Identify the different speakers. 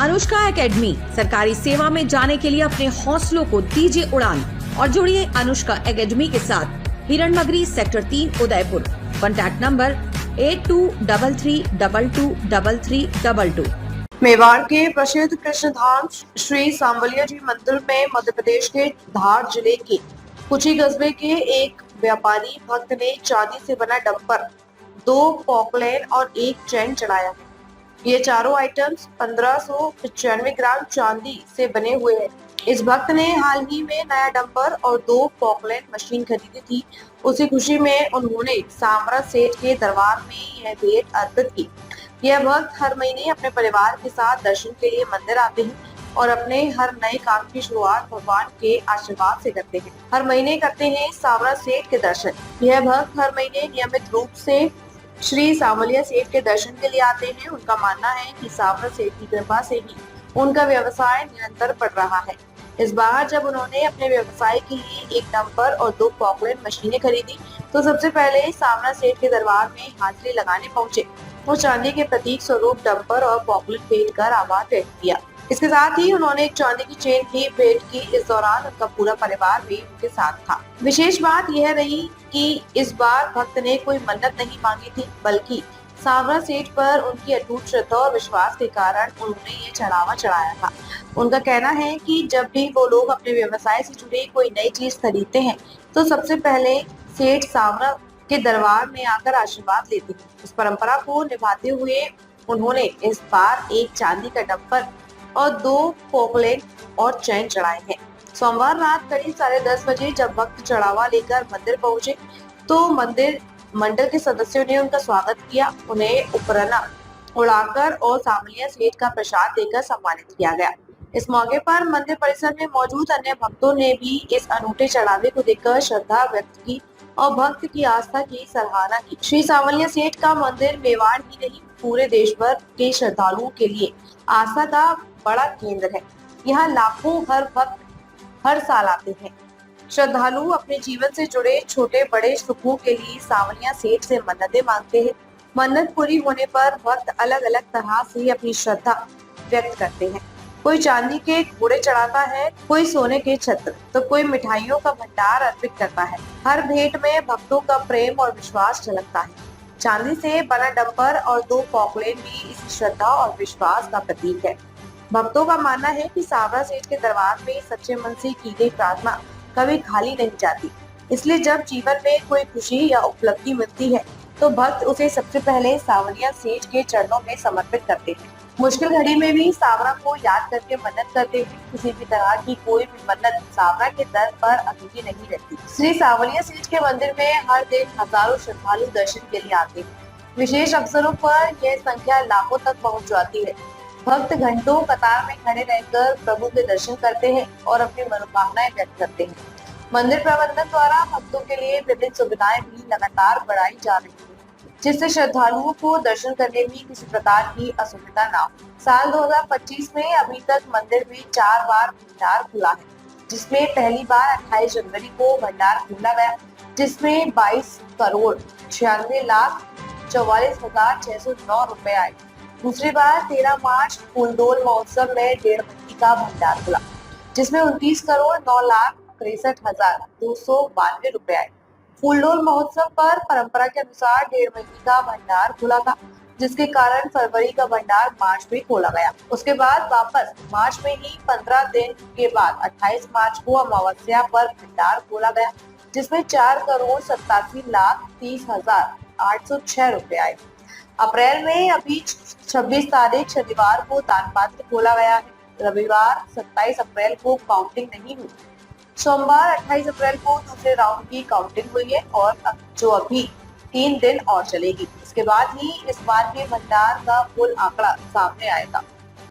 Speaker 1: Anushka academy, सरकारी सेवा में जाने के लिए अपने हौसलों को दीजिए उड़ान और जुड़िए अनुष्का एकेडमी के साथ। Hiranmagri sector 3 Udaipur. Contact number 8233223322।
Speaker 2: Mewar के प्रसिद्ध कृष्ण धाम श्री सांवलिया जी मंदिर में मध्य प्रदेश के धार जिले के कुची कस्बे के एक व्यापारी भक्त ने चांदी से बना डंपर, 2 पॉकलेन और 1 चैन चढ़ाया। ये चारों आइटम्स 1595 ग्राम चांदी से बने हुए हैं। इस भक्त ने हाल ही में नया डंपर और 2 पॉकलेन मशीन खरीदी थी। उसी खुशी में उन्होंने सामरा सेठ के दरबार में यह भेंट अर्पित की। यह भक्त हर महीने अपने परिवार के साथ दर्शन के लिए मंदिर आते हैं और अपने हर नए काम की शुरुआत भगवान के आशीर्वाद से करते हैं। हर महीने करते हैं सामरा सेठ के दर्शन। यह भक्त हर महीने नियमित रूप से श्री सांवलिया सेठ के दर्शन के लिए आते हैं। उनका मानना है कि सामरा सेठ की कृपा से ही उनका व्यवसाय निरंतर बढ़ रहा है। इस बार जब उन्होंने अपने व्यवसाय के लिए 1 डंपर और 2 पॉकलेन मशीनें खरीदी तो सबसे पहले सामरा सेठ के दरबार में हाजिरी लगाने पहुंचे। वो चांदी के प्रतीक स्वरूप डंपर और पॉकलेन भेंट कर आभार व्यक्त किया। इसके साथ ही उन्होंने एक चांदी की चेन भी भेंट की। इस दौरान उनका पूरा परिवार भी उनके साथ था। विशेष बात यह रही कि इस बार भक्त ने कोई मन्नत नहीं मांगी थी, बल्कि सामरा सेठ पर उनकी अटूट श्रद्धा और विश्वास के कारण उन्होंने ये चढ़ावा चढ़ाया था। उनका कहना है कि जब भी वो लोग अपने व्यवसाय से जुड़ी कोई नई चीज खरीदते हैं तो सबसे पहले सेठ सामरा के दरबार में आकर आशीर्वाद लेते हैं। इस परंपरा को निभाते हुए उन्होंने इस बार 1 चांदी का डंपर और 2 पोकलेन और चैन चढ़ाए हैं। सोमवार रात करीब 10:30 बजे जब भक्त चढ़ावा लेकर मंदिर पहुंचे तो मंदिर मंडल के सदस्यों ने उनका स्वागत किया। उन्हें उपरना उड़ाकर और सांवलिया सेठ का प्रसाद देकर सम्मानित किया गया। इस मौके पर मंदिर परिसर में मौजूद अन्य भक्तों ने भी इस अनूठे चढ़ावे को देखकर श्रद्धा व्यक्त की और भक्त की आस्था की सराहना की। श्री सांवलिया सेठ का मंदिर मेवाड़ ही नहीं, पूरे देश भर के श्रद्धालुओं के लिए आस्था का बड़ा केंद्र है। यहाँ लाखों हर भक्त हर साल आते हैं। श्रद्धालु अपने जीवन से जुड़े छोटे बड़े सुखों के लिए सांवलिया सेठ से मन्नतें मांगते हैं। मन्नत पूरी होने पर भक्त अलग अलग तरह से अपनी श्रद्धा व्यक्त करते हैं। कोई चांदी के घोड़े चढ़ाता है, कोई सोने के छत्र, तो कोई मिठाइयों का भंडार अर्पित करता है। हर भेंट में भक्तों का प्रेम और विश्वास झलकता है। चांदी से बना डंपर और 2 पॉकलेन भी इस श्रद्धा और विश्वास का प्रतीक है। भक्तों का मानना है कि सामरा सेठ के दरबार में सच्चे मन से की गई प्रार्थना कभी खाली नहीं जाती। इसलिए जब जीवन में कोई खुशी या उपलब्धि मिलती है तो भक्त उसे सबसे पहले सांवलिया सेठ के चरणों में समर्पित करते हैं। मुश्किल घड़ी में भी सामरा को याद करके मन्नत करते हैं। किसी भी तरह की कोई भी मन्नत सामरा के दर पर अधूरी नहीं रहती। श्री सांवलिया सेठ के मंदिर में हर दिन हजारों श्रद्धालु दर्शन के लिए आते हैं। विशेष अवसरों पर यह संख्या लाखों तक पहुंच जाती है। भक्त घंटों कतार में खड़े रहकर प्रभु के दर्शन करते हैं और अपनी मनोकामनाएं व्यक्त करते हैं। मंदिर प्रबंधन द्वारा भक्तों के लिए विभिन्न सुविधाएं भी लगातार बढ़ाई जा रही है, जिससे श्रद्धालुओं को दर्शन करने में किसी प्रकार की असुविधा न हो। साल 2025 में अभी तक मंदिर में 4 बार भंडार खुला है, जिसमें पहली बार 28 जनवरी को भंडार खोला गया, जिसमें 22,96,44,609 रुपए आए। दूसरी बार 13 मार्च फूलडोल महोत्सव में 1.5 महीने का भंडार खुला, जिसमें 29,09,63,292 रुपए आए। फूलडोल महोत्सव पर परंपरा के अनुसार 1.5 महीने का भंडार खुला था, जिसके कारण फरवरी का भंडार मार्च में खोला गया। उसके बाद वापस मार्च में ही 15 दिन के बाद 28 मार्च को अमावस्या पर भंडार खोला गया, जिसमें 4,37,30,806 रुपए आए। अप्रैल में अभी 26 तारीख शनिवार को दान पात्र खोला गया है। रविवार 27 अप्रैल को काउंटिंग नहीं हुई। सोमवार 28 अप्रैल को दूसरे राउंड की काउंटिंग हुई है और जो अभी 3 दिन और चलेगी। इसके बाद ही इस बार के भंडार का कुल आंकड़ा सामने आएगा।